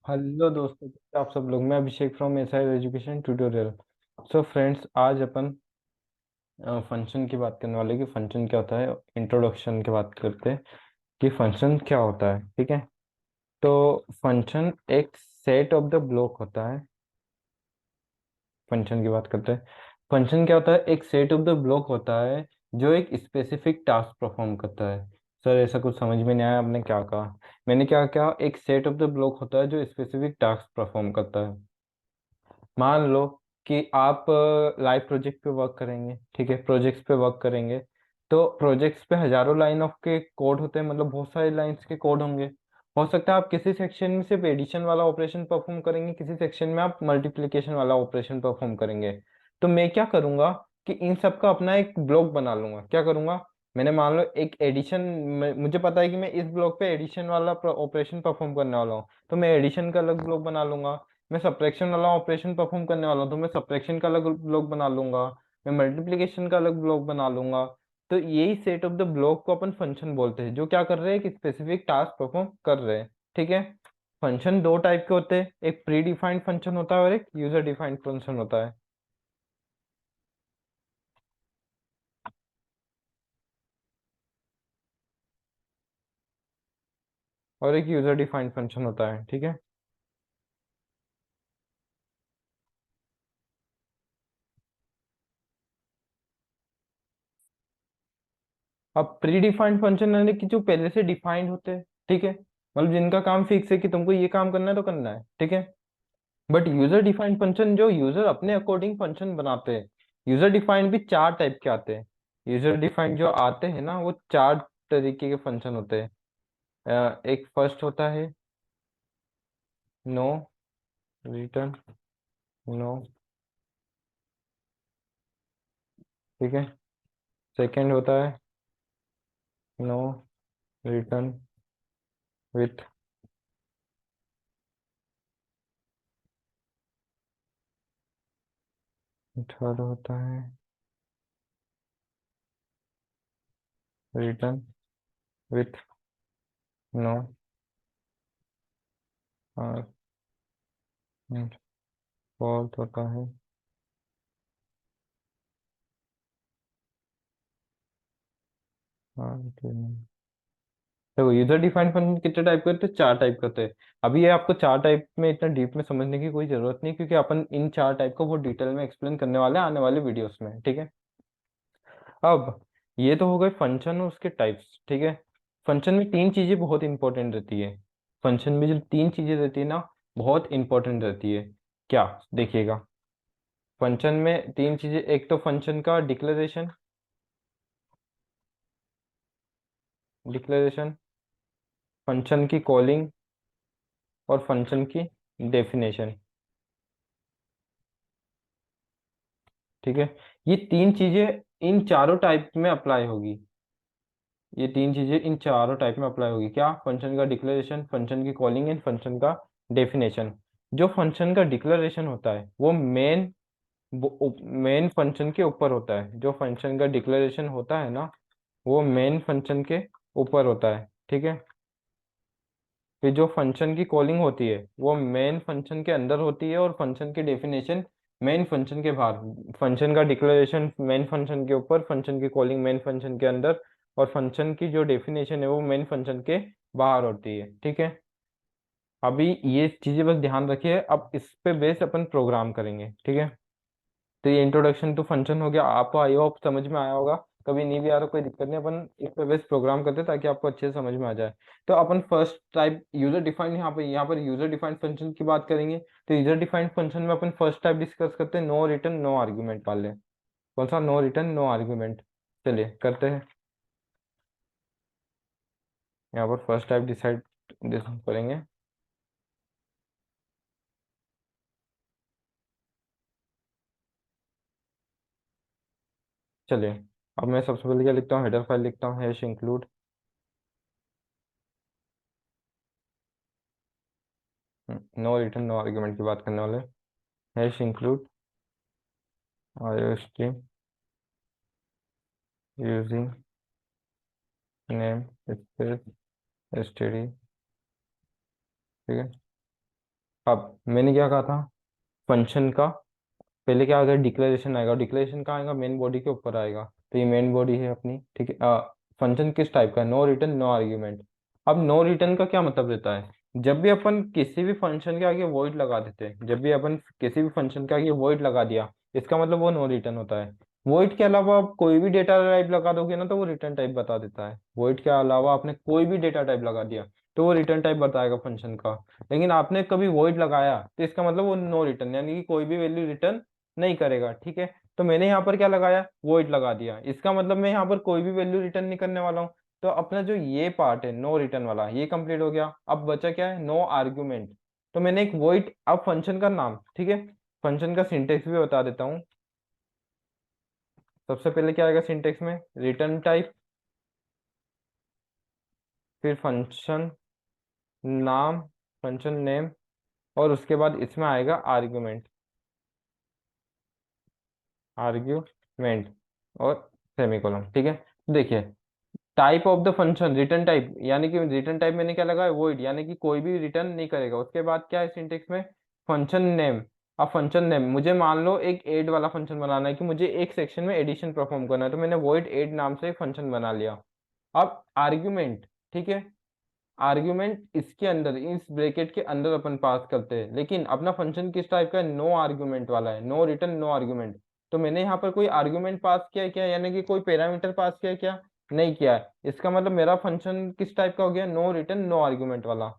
Hello दोस्तों, कैसे आप सब लोग। मैं Abhishek from SI education tutorial. So friends, आज अपन फंक्शन की बात करने वाले कि फंक्शन क्या होता है। इंट्रोडक्शन की बात करते हैं कि फंक्शन क्या होता है। ठीक है। तो फंक्शन एक सेट ऑफ द ब्लॉक होता है। फंक्शन की बात करते हैं। फंक्शन क्या होता है, एक सेट ऑफ द ब्लॉक होता है जो एक स्पेसिफिक टास्क परफॉर्म करता है। सर, ऐसा कुछ समझ में नहीं आया आपने क्या कहा। मैंने क्या कहा, एक सेट ऑफ द ब्लॉक होता है जो स्पेसिफिक टास्क परफॉर्म करता है। मान लो कि आप लाइव प्रोजेक्ट पे वर्क करेंगे। ठीक है, प्रोजेक्ट्स पे वर्क करेंगे। तो प्रोजेक्ट्स पे हजारों लाइन ऑफ के कोड होते हैं, मतलब बहुत सारी लाइंस के कोड होंगे। हो सकता है आप किसी सेक्शन में सिर्फ एडिशन वाला ऑपरेशन परफॉर्म करेंगे, किसी सेक्शन में आप मल्टीप्लिकेशन वाला ऑपरेशन परफॉर्म करेंगे। तो मैं क्या करूंगा कि इन सब का अपना एक ब्लॉक बना लूंगा। क्या करूंगा, मैंने मान लो एक एडिशन, मुझे पता है कि मैं इस ब्लॉक पे एडिशन वाला ऑपरेशन परफॉर्म करने वाला हूँ, तो मैं एडिशन का अलग ब्लॉक बना लूंगा। मैं सब्ट्रैक्शन वाला ऑपरेशन परफॉर्म करने वाला हूँ तो मैं सब्ट्रैक्शन का अलग ब्लॉक बना लूंगा। मैं मल्टीप्लिकेशन का अलग ब्लॉक बना लूंगा। तो यही सेट ऑफ द ब्लॉक को अपन फंक्शन बोलते हैं, जो क्या कर रहे हैं, एक स्पेसिफिक टास्क परफॉर्म कर रहे हैं। ठीक है। फंक्शन दो टाइप के होते हैं, एक प्री डिफाइंड फंक्शन होता है और एक यूजर डिफाइंड फंक्शन होता है। और एक यूजर डिफाइंड फंक्शन होता है। ठीक है। अब प्री डिफाइंड फंक्शन यानी कि जो पहले से डिफाइंड होते हैं। ठीक है, मतलब जिनका काम फिक्स है कि तुमको ये काम करना है तो करना है। ठीक है। बट यूजर डिफाइंड फंक्शन जो यूजर अपने अकॉर्डिंग फंक्शन बनाते हैं। यूजर डिफाइंड भी चार टाइप के आते हैं। यूजर डिफाइंड जो आते हैं ना, वो चार तरीके के फंक्शन होते हैं। एक फर्स्ट होता है नो रिटर्न नो। ठीक है। सेकंड होता है नो रिटर्न विथ। थर्ड होता है रिटर्न विथ नो फोर्थ होता है देखो, यूजर डिफाइंड फंक्शन कितने टाइप के होते हैं, चार टाइप के होते हैं। अभी ये आपको चार टाइप में इतना डीप में समझने की कोई जरूरत नहीं, क्योंकि अपन इन चार टाइप को बहुत डिटेल में एक्सप्लेन करने वाले हैं आने वाले वीडियोस में। ठीक है। अब ये तो हो गए फंक्शन और उसके टाइप्स। ठीक है। फंक्शन में तीन चीजें बहुत इंपॉर्टेंट रहती है। फंक्शन में जो तीन चीजें रहती है ना, बहुत इंपॉर्टेंट रहती है। क्या, देखिएगा। फंक्शन में तीन चीजें, एक तो फंक्शन का डिक्लेरेशन। डिक्लेरेशन, फंक्शन की कॉलिंग और फंक्शन की डेफिनेशन। ठीक है। ये तीन चीजें इन चारों टाइप में अप्लाई होगी। ये तीन चीजें इन चारों टाइप में अप्लाई होगी। क्या, फंक्शन का डिक्लेरेशन, फंक्शन की कॉलिंग एंड फंक्शन का डेफिनेशन। जो फंक्शन का डिक्लेरेशन होता है वो मेन फंक्शन के ऊपर होता है। जो फंक्शन का डिक्लेरेशन होता है ना, वो मेन फंक्शन के ऊपर होता है। ठीक है। फिर जो फंक्शन की कॉलिंग होती है वो मेन फंक्शन के अंदर होती है, और फंक्शन की डेफिनेशन मेन फंक्शन के बाहर। फंक्शन का डिक्लेरेशन मेन फंक्शन के ऊपर, फंक्शन की कॉलिंग मेन फंक्शन के अंदर, और फंक्शन की जो डेफिनेशन है वो मेन फंक्शन के बाहर होती है। ठीक है। अभी ये चीजें बस ध्यान रखिए, अब इस पे बेस अपन प्रोग्राम करेंगे। ठीक है। तो ये इंट्रोडक्शन टू फंक्शन हो गया, आपको आई होप समझ में आया होगा। कभी नहीं भी आ रहा कोई दिक्कत नहीं, अपन इस पे बेस प्रोग्राम करते हैं ताकि आपको अच्छे से समझ में आ जाए। तो अपन फर्स्ट टाइप यूजर डिफाइंड, यहाँ पर यूजर डिफाइंड फंक्शन की बात करेंगे। तो यूजर डिफाइंड फंक्शन में अपन फर्स्ट टाइप डिस्कस करते हैं, नो रिटर्न नो आर्ग्यूमेंट वाले। कौन सा, नो रिटर्न नो आर्ग्यूमेंट। चलिए करते हैं। यहाँ पर फर्स्ट टाइप डिसाइड करेंगे। चलिए, अब मैं सबसे पहले क्या लिखता हूँ, हेडर फाइल लिखता हूँ, hash include. No return no argument की बात करने वाले। Hash include IO using namespace STD. ठीक है। अब मैंने क्या कहा था, फंक्शन का पहले क्या आएगा, डिक्लेरेशन आएगा। डिक्लेरेशन कहाँ आएगा, मेन बॉडी के ऊपर आएगा। तो ये मेन बॉडी है अपनी, ठीक है। फंक्शन किस टाइप का है, नो रिटर्न नो आर्ग्यूमेंट। अब नो रिटर्न का क्या मतलब रहता है, जब भी अपन किसी भी फंक्शन के आगे वॉइड लगा देते हैं, जब भी अपन किसी भी फंक्शन के आगे वॉइड लगा दिया, इसका मतलब वो नो रिटर्न होता है। वॉइड के अलावा आप कोई भी डेटा टाइप लगा दोगे ना, तो वो रिटर्न टाइप बता देता है। वॉइड के अलावा आपने कोई भी डेटा टाइप लगा दिया, तो वो रिटर्न टाइप बताएगा फंक्शन का। लेकिन आपने कभी वॉइड लगाया तो इसका मतलब वो नो रिटर्न, यानी कि कोई भी वैल्यू रिटर्न नहीं करेगा, ठीक है। तो मैंने यहाँ पर क्या लगाया, वॉइड लगा दिया, इसका मतलब मैं यहाँ पर कोई भी वैल्यू रिटर्न नहीं करने वाला हूँ। तो अपना जो ये पार्ट है नो रिटर्न वाला, ये कंप्लीट हो गया। अब बचा क्या है, नो आर्ग्यूमेंट। तो मैंने एक वॉइड, अब फंक्शन का नाम, ठीक है, फंक्शन का सिंटेक्स भी बता देता हूँ। सबसे पहले क्या आएगा सिंटेक्स में, रिटर्न टाइप, फिर फंक्शन नाम, फंक्शन नेम, और उसके बाद इसमें आएगा आर्ग्यूमेंट, आर्ग्यूमेंट और सेमीकोलन, ठीक है। तो देखिए, type of the function return type, यानी कि रिटर्न टाइप मैंने क्या लगाया, वॉइड, यानी कि कोई भी रिटर्न नहीं करेगा। उसके बाद क्या है सिंटेक्स में, फंक्शन नेम। अब फंक्शन नेम, मुझे मान लो एक ऐड वाला फंक्शन बनाना है, कि मुझे एक सेक्शन में एडिशन परफॉर्म करना है, तो मैंने वॉइड ऐड नाम से एक फंक्शन बना लिया। अब आर्ग्यूमेंट, ठीक है, आर्ग्यूमेंट इसके अंदर, इस ब्रैकेट के अंदर अपन पास करते हैं, लेकिन अपना फंक्शन किस टाइप का है, नो आर्ग्यूमेंट वाला है, नो रिटर्न नो आर्ग्यूमेंट। तो मैंने यहाँ पर कोई आर्ग्यूमेंट पास किया है क्या, यानी कि कोई पैरामीटर पास किया है क्या, नहीं किया है। इसका मतलब मेरा फंक्शन किस टाइप का हो गया, नो रिटर्न नो आर्ग्यूमेंट वाला।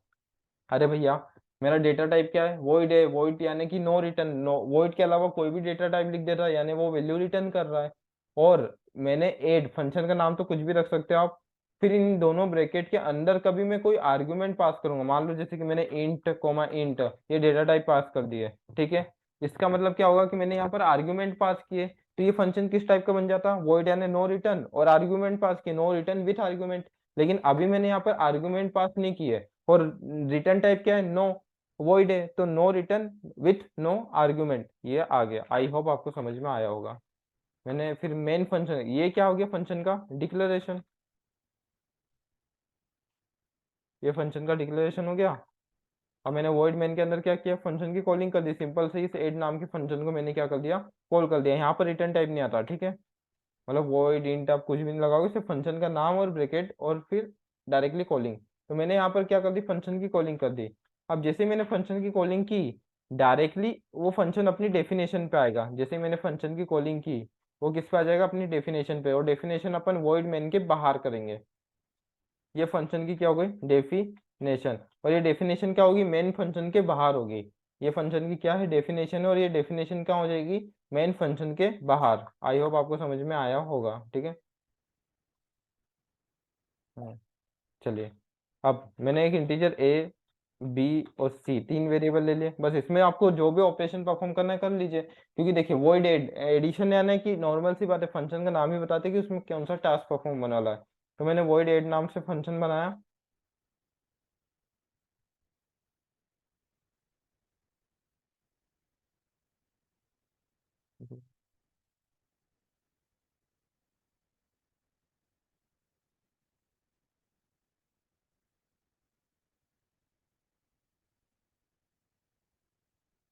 अरे भैया, मेरा डेटा टाइप क्या है, वॉइड है। वॉइड यानी कि नो रिटर्न, नो वॉइड के अलावा कोई भी डेटा टाइप लिख दे रहा है, यानी वो वैल्यू रिटर्न कर रहा है। और मैंने ऐड, फंक्शन का नाम तो कुछ भी रख सकते हो आप। फिर इन दोनों ब्रैकेट के अंदर कभी मैं कोई आर्ग्यूमेंट पास करूंगा, मान लो जैसे कि मैंने इंट कोमा इंट ये डेटा टाइप पास कर दिए, ठीक है। इसका मतलब क्या होगा कि मैंने यहाँ पर आर्ग्यूमेंट पास किए, तो ये फंक्शन किस टाइप का बन जाता, वॉइड यानी नो रिटर्न, और आर्ग्यूमेंट पास किए, नो रिटर्न विथ आर्ग्यूमेंट। लेकिन अभी मैंने यहाँ पर आर्ग्यूमेंट पास नहीं किए, और रिटर्न टाइप क्या है, नो, वॉइड है, तो no return with no argument, ये आ गया। आई होप आपको समझ में आया होगा। मैंने फिर मेन फंक्शन, ये क्या हो गया फंक्शन का डिक्लेरेशन, ये फंक्शन का डिक्लेरेशन हो गया। अब मैंने वॉइड मेन के अंदर क्या किया, फंक्शन की कॉलिंग कर दी, सिंपल से इस ऐड नाम के फंक्शन को मैंने क्या कर दिया, कॉल कर दिया। यहाँ पर रिटर्न टाइप नहीं आता, ठीक है। मतलब वॉइड इंट आप कुछ भी नहीं लगाओगे, सिर्फ फंक्शन का नाम और ब्रैकेट, और फिर डायरेक्टली कॉलिंग। तो मैंने यहाँ पर क्या कर दी, फंक्शन की कॉलिंग कर दी। अब जैसे ही मैंने फंक्शन की कॉलिंग की, डायरेक्टली वो फंक्शन अपनी डेफिनेशन पे आएगा। जैसे ही मैंने फंक्शन की कॉलिंग की, वो किस पे आ जाएगा, अपनी डेफिनेशन पे, और डेफिनेशन अपन वॉइड मेन के बाहर करेंगे। ये फंक्शन की क्या हो गई, डेफिनेशन। और ये डेफिनेशन क्या होगी, मेन फंक्शन के बाहर होगी। ये फंक्शन की क्या है, डेफिनेशन है, और ये डेफिनेशन क्या हो जाएगी, मेन फंक्शन के बाहर। आई होप आपको समझ में आया होगा, ठीक है। हाँ, चलिए। अब मैंने एक इंटीजर ए, बी और सी, तीन वेरिएबल ले लिए। बस इसमें आपको जो भी ऑपरेशन परफॉर्म करना है कर लीजिए, क्योंकि देखिए वॉइड एडिशन यानी कि नॉर्मल सी बात है, फंक्शन का नाम ही बताते हैं कि उसमें कौन सा टास्क परफॉर्म होने वाला है। तो मैंने वॉइड एड नाम से फंक्शन बनाया।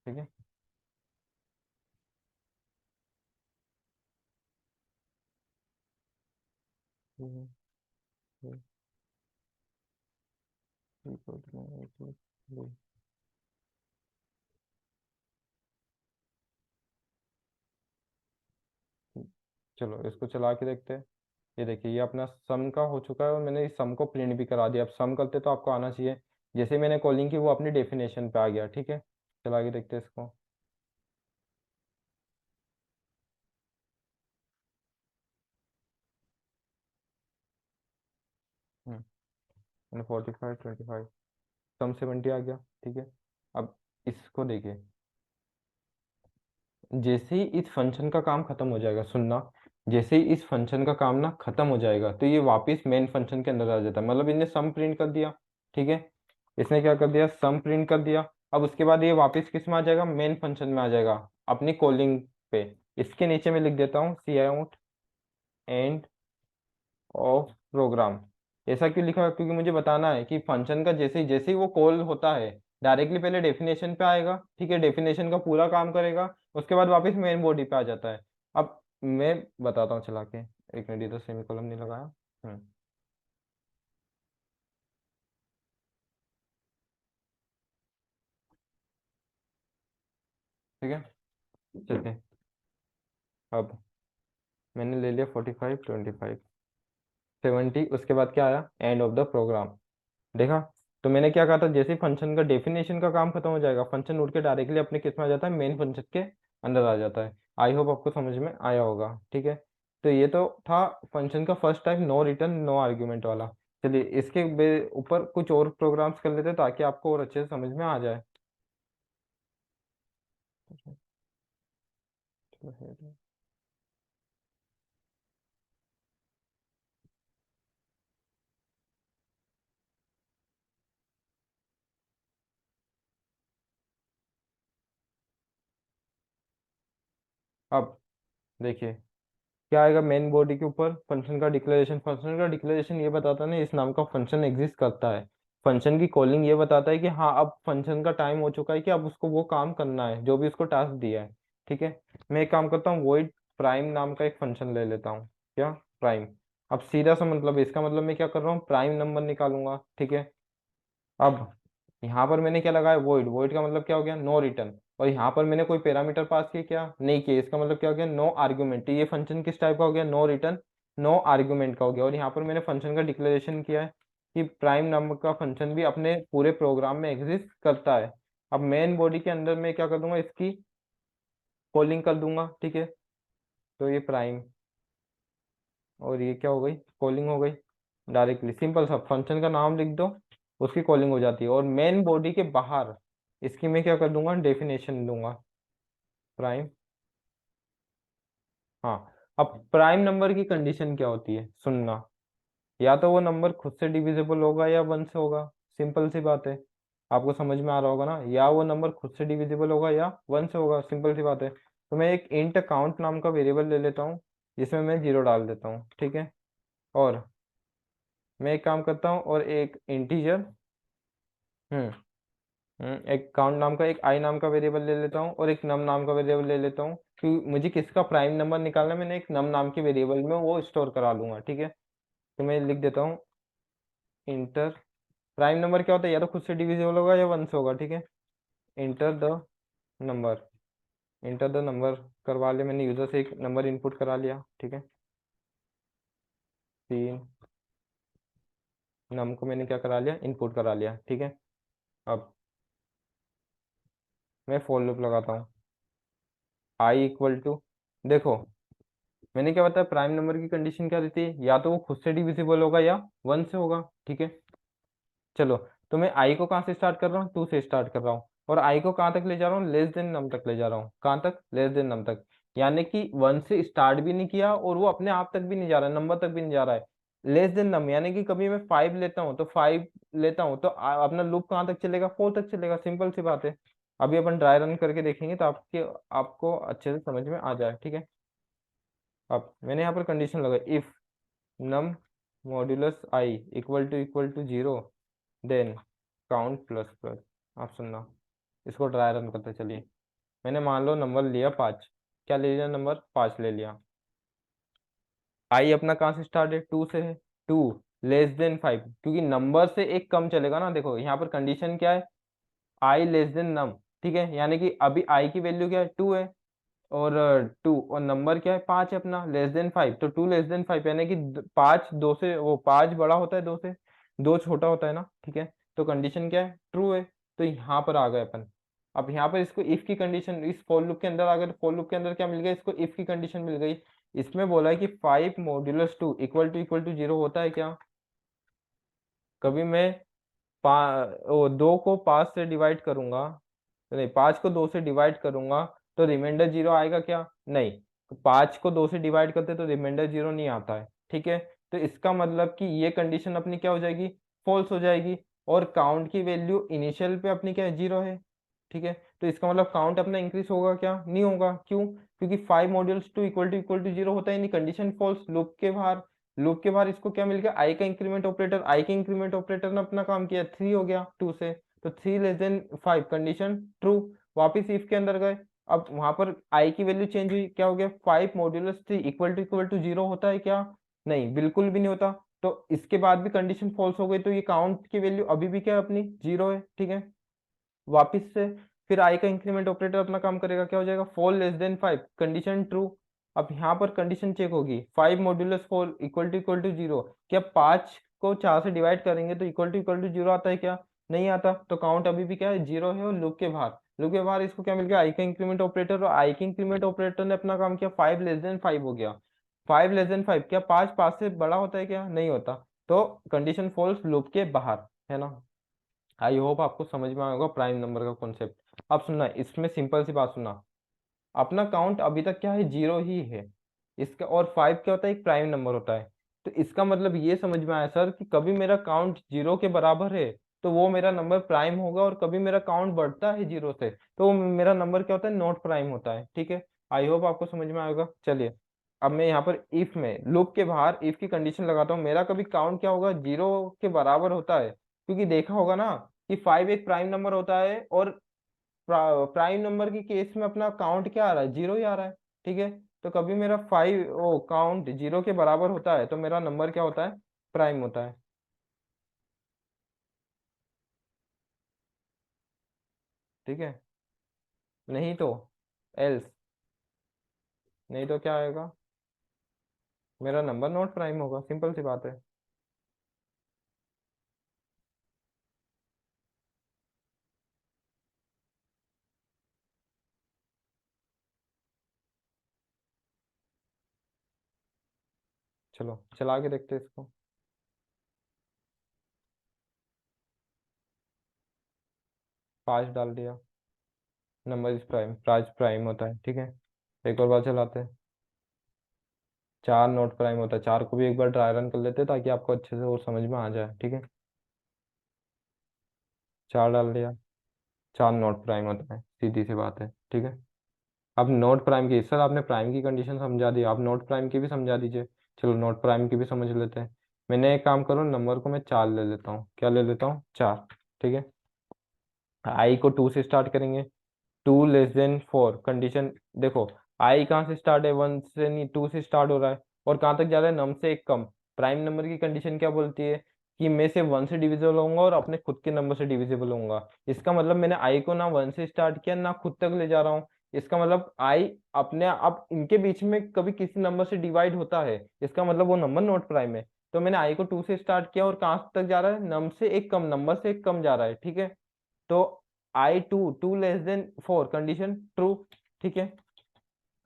ठीक है। हम्म, हम्म, हम्म, चलो इसको चला के देखते हैं। ये देखिए, ये अपना सम का हो चुका है, और मैंने इस सम को प्रिंट भी करा दिया। अब सम करते तो आपको आना चाहिए। जैसे ही मैंने कॉलिंग की, वो अपनी डेफिनेशन पे आ गया, ठीक है। चला के देखते हैं इसको। मैंने 45 25 सम 70 आ गया, ठीक है। अब इसको देखिए, जैसे ही इस फंक्शन का काम खत्म हो जाएगा, सुनना, जैसे ही इस फंक्शन का काम ना खत्म हो जाएगा, तो ये वापस मेन फंक्शन के अंदर आ जाता है। मतलब इन्हें सम प्रिंट कर दिया, ठीक है। इसने क्या कर दिया, सम प्रिंट कर दिया। अब उसके बाद ये वापस किस में आ जाएगा, मेन फंक्शन में आ जाएगा, अपनी कॉलिंग पे। इसके नीचे मैं लिख देता हूँ सी आउट एंड ऑफ प्रोग्राम। ऐसा क्यों लिखा है, क्योंकि मुझे बताना है कि फंक्शन का जैसे ही वो कॉल होता है, डायरेक्टली पहले डेफिनेशन पे आएगा, ठीक है, डेफिनेशन का पूरा काम करेगा, उसके बाद वापस मेन बॉडी पे आ जाता है। अब मैं बताता हूँ चला के, एक मिनट, इधर सेमीकोलन नहीं लगाया। ठीक है, चलते। अब मैंने ले लिया 45, 25, 70, उसके बाद क्या आया, एंड ऑफ द प्रोग्राम। देखा, तो मैंने क्या कहा था, जैसे फंक्शन का डेफिनेशन का काम खत्म हो जाएगा, फंक्शन उठ के डायरेक्टली अपने किस में आ जाता है, मेन फंक्शन के अंदर आ जाता है। आई होप आपको समझ में आया होगा, ठीक है। तो ये तो था फंक्शन का first type, no return no argument वाला। चलिए इसके ऊपर कुछ और प्रोग्राम्स कर लेते हैं ताकि आपको और अच्छे से समझ में आ जाए। अब देखिए क्या आएगा मेन बॉडी के ऊपर, फंक्शन का डिक्लेरेशन। फंक्शन का डिक्लेरेशन ये बताता है ना इस नाम का फंक्शन एग्जिस्ट करता है। फंक्शन की कॉलिंग ये बताता है कि हाँ अब फंक्शन का टाइम हो चुका है कि अब उसको वो काम करना है जो भी उसको टास्क दिया है, ठीक है। मैं एक काम करता हूँ, वॉइड प्राइम नाम का एक फंक्शन ले लेता हूँ। क्या, प्राइम। अब सीधा सा मतलब है, इसका मतलब मैं क्या कर रहा हूँ, प्राइम नंबर निकालूंगा, ठीक है। अब यहाँ पर मैंने क्या लगाया, वॉइड। वॉइड का मतलब क्या हो गया, नो रिटर्न। और यहाँ पर मैंने कोई पैरामीटर पास किया क्या, नहीं किया, इसका मतलब क्या हो गया, नो आर्ग्यूमेंट। ये फंक्शन किस टाइप का हो गया, नो रिटर्न नो आर्ग्यूमेंट का हो गया। और यहाँ पर मैंने फंक्शन का डिक्लेरेशन किया है कि प्राइम नंबर का फंक्शन भी अपने पूरे प्रोग्राम में एग्जिस्ट करता है। अब मेन बॉडी के अंदर मैं क्या कर दूंगा, इसकी कॉलिंग कर दूंगा, ठीक है। तो ये प्राइम, और ये क्या हो गई, कॉलिंग हो गई। डायरेक्टली सिंपल सा फंक्शन का नाम लिख दो, उसकी कॉलिंग हो जाती है। और मेन बॉडी के बाहर इसकी मैं क्या कर दूंगा, डेफिनेशन दूंगा, प्राइम। हाँ। अब प्राइम नंबर की कंडीशन क्या होती है, सुनना। या तो वो नंबर खुद से डिविजिबल होगा या वन से होगा, सिंपल सी बात है। आपको समझ में आ रहा होगा ना, या वो नंबर खुद से डिविजिबल होगा या वन से होगा, सिंपल सी बात है। तो मैं एक इंट काउंट नाम का वेरिएबल ले लेता हूँ जिसमें मैं जीरो डाल देता हूँ, ठीक है। और मैं एक काम करता हूँ, और एक इंटीजर, हम्म एक काउंट नाम का, एक आई नाम का वेरिएबल ले लेता हूँ, और एक नम नाम का वेरिएबल ले लेता हूँ कि मुझे किसका प्राइम नंबर निकालना है, मैंने एक नम नाम के वेरिएबल में वो स्टोर करा लूंगा, ठीक है। तो मैं लिख देता हूँ इंटर, प्राइम नंबर क्या होता है, या तो खुद से डिविजिबल होगा या वन से होगा, ठीक है। Enter the number, enter the number करवा लिया मैंने, यूजर से एक नंबर इनपुट करा लिया, ठीक है। तीन, नम को मैंने क्या करा लिया, इनपुट करा लिया, ठीक है। अब मैं फॉर लूप लगाता हूँ, आई इक्वल टू, देखो मैंने क्या बताया, प्राइम नंबर की कंडीशन क्या रहती है, या तो वो खुद से डिविजिबल होगा या वन से होगा, ठीक है। चलो, तो मैं आई को कहाँ से स्टार्ट कर रहा हूँ, टू से स्टार्ट कर रहा हूँ, और आई को कहाँ तक ले जा रहा हूँ, लेस देन नम तक ले जा रहा हूँ, कहाँ तक, लेस देन नम तक। यानी कि वन से स्टार्ट भी नहीं किया और वो अपने आप तक भी नहीं जा रहा है, नंबर तक भी नहीं जा रहा है। लेस देन नम यानी कि कभी मैं फाइव लेता हूँ तो फाइव लेता हूँ तो अपना लूप कहाँ तक चलेगा, फोर तक चलेगा, सिंपल सी बात है। अभी अपन ड्राई रन करके देखेंगे तो आपको अच्छे से समझ में आ जाए, ठीक है। अब मैंने यहाँ पर कंडीशन लगाई, if num modulus I equal to zero, then count plus plus. आप सुनना, इसको ड्राई रन करते चलिए। मैंने मान लो नंबर लिया पाँच, क्या ले लिया, नंबर पाँच ले लिया। आई अपना कहाँ से स्टार्ट है, टू से है। टू लेस देन फाइव, क्योंकि नंबर से एक कम चलेगा ना, देखो यहाँ पर कंडीशन क्या है, आई लेस देन नम, ठीक है। यानी कि अभी आई की वैल्यू क्या है, टू है, और टू, और नंबर क्या है, पाँच है अपना, लेस देन फाइव, तो टू लेस देन फाइव यानी कि पाँच दो से, वो पाँच बड़ा होता है दो से, दो छोटा होता है ना, ठीक है। तो कंडीशन क्या है, ट्रू है। तो यहाँ पर आ गए अपन। अब यहाँ पर इसको इफ की कंडीशन, इस फॉर लूप के अंदर आ गए, फॉर लूप के अंदर क्या मिल गया, इसको इफ की कंडीशन मिल गई। इसमें बोला है कि five modulus two equal to zero होता है क्या, कभी मैं दो को पाँच से डिवाइड करूंगा, नहीं पाँच को दो से डिवाइड करूंगा तो रिमाइंडर जीरो आएगा क्या, नहीं। तो पाँच को दो से डिवाइड करते तो रिमाइंडर जीरो नहीं आता है, ठीक है। तो इसका मतलब कि ये कंडीशन अपनी क्या हो जाएगी, फॉल्स हो जाएगी। और काउंट की वैल्यू इनिशियल पे अपनी क्या है, जीरो है, ठीक है। तो इसका मतलब काउंट अपना इंक्रीज होगा क्या, नहीं होगा, क्यों, क्योंकि five modulus two equal to zero होता है, नहीं, कंडीशन फॉल्स। लूप के बाहर, लूप के बाहर इसको क्या मिल गया, आई का इंक्रीमेंट ऑपरेटर, आई के इंक्रीमेंट ऑपरेटर ने अपना काम किया, थ्री हो गया टू से। तो 3 <5 कंडीशन ट्रू। वापिस इफ के अंदर गए, अब वहां पर आई की वैल्यू चेंज हुई, क्या हो गया, 5 <3 = 0 होता है क्या? नहीं, बिल्कुल भी नहीं होता। तो इसके बाद भी कंडीशन फॉल्स हो गई, तो ये काउंट की वैल्यू अभी भी क्या है, अपनी 0 है, ठीक है। वापिस से फिर आई का इंक्रीमेंट ऑपरेटर अपना काम करेगा, क्या हो जाएगा, 4 <5 कंडीशन ट्रू। अब यहाँ पर कंडीशन चेक होगी, 5 <4 = 0। क्या 5 को 4 से डिवाइड करेंगे तो = 0 आता है क्या? नहीं आता। तो काउंट अभी भी क्या है, 0 है, और लूप के बाहर, लूप के बाहर इसको क्या मिल गया, आई का इंक्रीमेंट ऑपरेटर, और आई के इंक्रीमेंट ऑपरेटर ने अपना काम किया, 5 <5 हो गया। 5 <5, क्या 5 से बड़ा होता है क्या? नहीं होता। तो कंडीशन फॉल्स, लूप के बाहर, है ना। आई होप आपको समझ में आया होगा प्राइम नंबर का कॉन्सेप्ट। अब सुनना, इसमें सिंपल सी बात सुनना, अपना काउंट अभी तक क्या है, 0 ही है। इसका और 5 क्या होता है, एक प्राइम नंबर होता है। तो इसका मतलब ये समझ में आया सर कि कभी मेरा काउंट 0 के बराबर है तो वो मेरा नंबर प्राइम होगा, और कभी मेरा काउंट बढ़ता है 0 से तो वो मेरा नंबर क्या होता है, नॉट प्राइम होता है, ठीक है। आई होप आपको समझ में आएगा। चलिए, अब मैं यहाँ पर इफ में लूप के बाहर इफ की कंडीशन लगाता हूँ, मेरा कभी काउंट क्या होगा, 0 के बराबर होता है। क्योंकि देखा होगा ना कि 5 एक प्राइम नंबर होता है, और प्राइम नंबर की केस में अपना काउंट क्या आ रहा है, 0 ही आ रहा है, ठीक है। तो कभी मेरा 5 ओ काउंट 0 के बराबर होता है तो मेरा नंबर क्या होता है, प्राइम होता है, ठीक है। नहीं तो एल्स, नहीं तो क्या आएगा, मेरा नंबर नॉट प्राइम होगा, सिंपल सी बात है। चलो चला के देखते हैं इसको। 5 डाल दिया, number is prime, price prime होता है, ठीक है। एक और बार चलाते हैं, 4 नोट प्राइम होता है, 4 को भी एक बार ट्राई रन कर लेते हैं ताकि आपको अच्छे से और समझ में आ जाए, ठीक है। 4 डाल दिया, 4 नोट प्राइम होता है, सीधी सी बात है, ठीक है। अब नोट प्राइम की, सर आपने प्राइम की कंडीशन समझा दी, आप नोट प्राइम की भी समझा दीजिए। चलो नोट प्राइम की भी समझ लेते हैं। मैंने एक काम करो, नंबर को मैं 4 ले लेता हूँ, क्या ले लेता हूँ, 4, ठीक है। आई को 2 से स्टार्ट करेंगे, 2 <4 कंडीशन। देखो, आई कहाँ से स्टार्ट है, 1 से नहीं, 2 से स्टार्ट हो रहा है, और कहाँ तक जा रहा है, नम से एक कम। प्राइम नंबर की कंडीशन क्या बोलती है कि मैं से 1 से डिविजिबल होऊंगा और अपने खुद के नंबर से डिविजिबल होऊंगा। इसका मतलब मैंने आई को ना 1 से स्टार्ट किया ना खुद तक ले जा रहा हूँ। इसका मतलब आई अपने, अब इनके बीच में कभी किसी नंबर से डिवाइड होता है, इसका मतलब वो नंबर नोट प्राइम है। तो मैंने आई को 2 से स्टार्ट किया और कहाँ तक जा रहा है, नम से एक कम, नंबर से एक कम जा रहा है, ठीक है। तो I2 <4 कंडीशन ट्रू, ठीक है।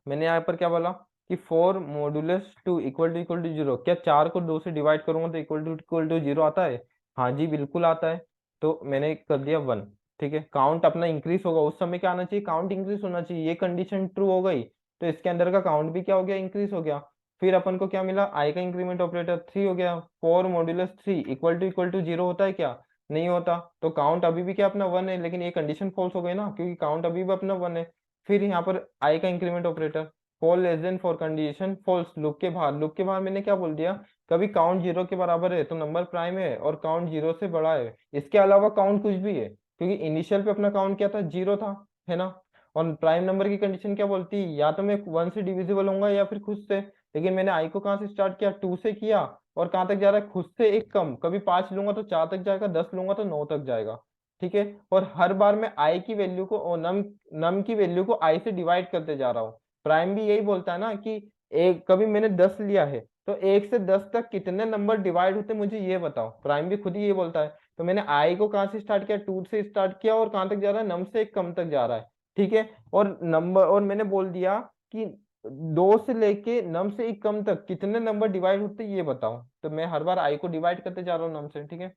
मैंने यहाँ पर क्या बोला कि 4 <2 = 0, क्या 4 को 2 से डिवाइड करूंगा तो इक्वल टू 0 आता है? हाँ जी, बिल्कुल आता है। तो मैंने कर दिया 1, ठीक है। काउंट अपना इंक्रीज होगा, उस समय क्या आना चाहिए, काउंट इंक्रीज होना चाहिए, ये कंडीशन ट्रू हो गई। तो इसके अंदर का काउंट भी क्या हो गया, इंक्रीज हो गया। फिर अपन को क्या मिला, आई का इंक्रीमेंट ऑपरेटर 3 हो गया, 4 <3 = 0 होता है क्या? नहीं होता। तो काउंट अभी भी क्या अपना 1 है, लेकिन ये कंडीशन फॉल्स हो गई ना, क्योंकि काउंट अभी भी अपना 1 है। फिर यहाँ पर आई का increment operator, 4 <4 condition false, loop के बाहर, लूप के बाहर मैंने क्या बोल दिया, कभी काउंट 0 के बराबर है तो नंबर प्राइम है, और काउंट 0 से बड़ा है, इसके अलावा काउंट कुछ भी है, क्योंकि इनिशियल पे अपना काउंट क्या था, 0 था, है ना। और प्राइम नंबर की कंडीशन क्या बोलती है, या तो मैं 1 से डिविजिबल होऊंगा या फिर खुद से। लेकिन मैंने आई को कहाँ से स्टार्ट किया, 2 से किया, और कहाँ तक जा रहा है, खुद से एक कम, कभी 5 लूंगा तो 4 तक जाएगा, 10 लूंगा तो 9 तक जाएगा, ठीक है। और हर बार मैं आई की वैल्यू को, और नम की वैल्यू को आई से डिवाइड करते जा रहा हूँ। प्राइम भी यही बोलता है ना कि एक, कभी मैंने 10 लिया है तो 1 से 10 तक कितने नंबर डिवाइड होते हैं मुझे ये बताओ, प्राइम भी खुद ही ये बोलता है। तो मैंने आई को कहाँ से स्टार्ट किया, 2 से स्टार्ट किया, और कहाँ तक जा रहा है, नम से एक कम तक जा रहा है, ठीक है। और नंबर, और मैंने बोल दिया कि 2 से लेके नम से एक कम तक कितने नंबर डिवाइड होते हैं ये बताओ। तो मैं हर बार आई को डिवाइड करते जा रहा हूँ नम से, ठीक है।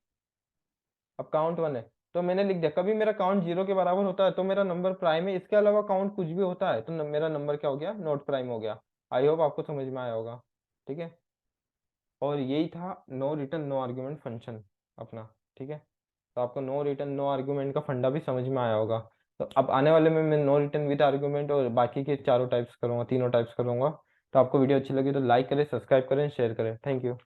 अब काउंट 1 है, तो मैंने लिख दिया कभी मेरा काउंट 0 के बराबर होता है तो मेरा नंबर प्राइम है, इसके अलावा काउंट कुछ भी होता है तो मेरा नंबर क्या हो गया, नॉट प्राइम हो गया। आई होप आपको समझ में आया होगा, ठीक है। और यही था no return no argument function अपना, ठीक है। तो आपको नो रिटर्न नो आर्ग्यूमेंट का फंडा भी समझ में आया होगा। तो अब आने वाले में मैं नो रिटर्न विद आर्ग्यूमेंट और बाकी के चारों टाइप्स करूंगा, तीनों टाइप्स करूंगा। तो आपको वीडियो अच्छी लगी तो लाइक करें, सब्सक्राइब करें, शेयर करें। Thank you.